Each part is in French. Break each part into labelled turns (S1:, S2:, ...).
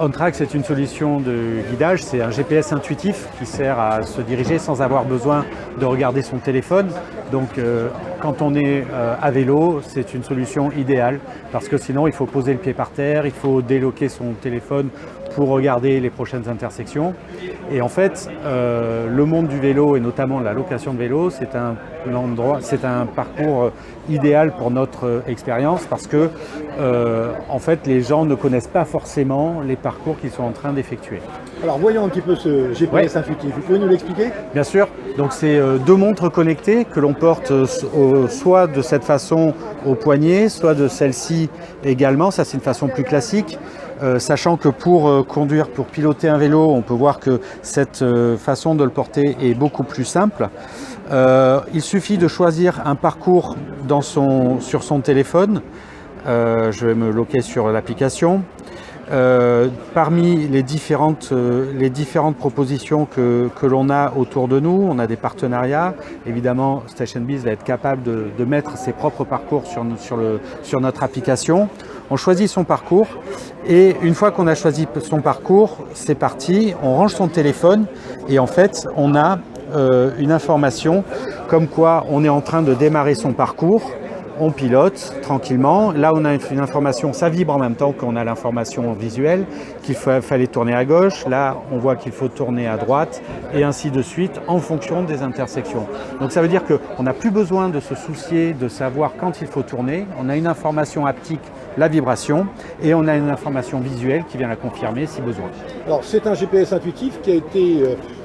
S1: OnTrack, c'est une solution de guidage, c'est un GPS intuitif qui sert à se diriger sans avoir besoin de regarder son téléphone. Donc quand on est à vélo, c'est une solution idéale parce que sinon il faut poser le pied par terre, il faut déloquer son téléphone pour regarder les prochaines intersections. Et en fait, le monde du vélo et notamment la location de vélo, c'est un parcours idéal pour notre expérience parce que en fait, les gens ne connaissent pas forcément les parcours qu'ils sont en train d'effectuer.
S2: Alors voyons un petit peu ce GPS intuitif. Vous pouvez nous l'expliquer?
S1: Bien sûr. Donc c'est deux montres connectées que l'on porte soit de cette façon au poignet, soit de celle-ci également. Ça, c'est une façon plus classique. Sachant que pour conduire, pour piloter un vélo, on peut voir que cette façon de le porter est beaucoup plus simple. Il suffit de choisir un parcours sur son téléphone. Je vais me loquer sur l'application. Parmi les différentes propositions que l'on a autour de nous, on a des partenariats. Évidemment, StationBiz va être capable de mettre ses propres parcours sur notre application. On choisit son parcours et une fois qu'on a choisi son parcours, c'est parti, on range son téléphone et en fait, on a une information comme quoi on est en train de démarrer son parcours. On pilote tranquillement. Là, on a une information, ça vibre en même temps qu'on a l'information visuelle, qu'il fallait tourner à gauche. Là, on voit qu'il faut tourner à droite et ainsi de suite en fonction des intersections. Donc ça veut dire qu'on n'a plus besoin de se soucier de savoir quand il faut tourner. On a une information haptique, la vibration, et on a une information visuelle qui vient la confirmer si besoin.
S2: Alors c'est un GPS intuitif qui a été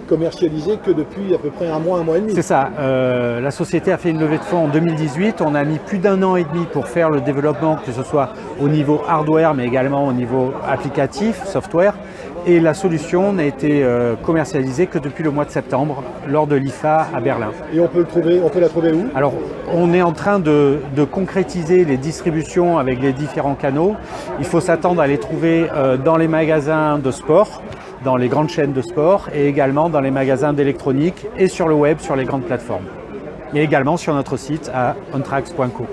S2: commercialisé que depuis à peu près un mois et demi.
S1: C'est ça. La société a fait une levée de fonds en 2018. On a mis plus d'1 an et demi pour faire le développement, que ce soit au niveau hardware, mais également au niveau applicatif, software. Et la solution n'a été commercialisée que depuis le mois de septembre, lors de l'IFA à Berlin.
S2: Et on peut la trouver où?
S1: Alors, on est en train de concrétiser les distributions avec les différents canaux. Il faut s'attendre à les trouver dans les magasins de sport, dans les grandes chaînes de sport et également dans les magasins d'électronique et sur le web, sur les grandes plateformes. Et également sur notre site à ontrax.co.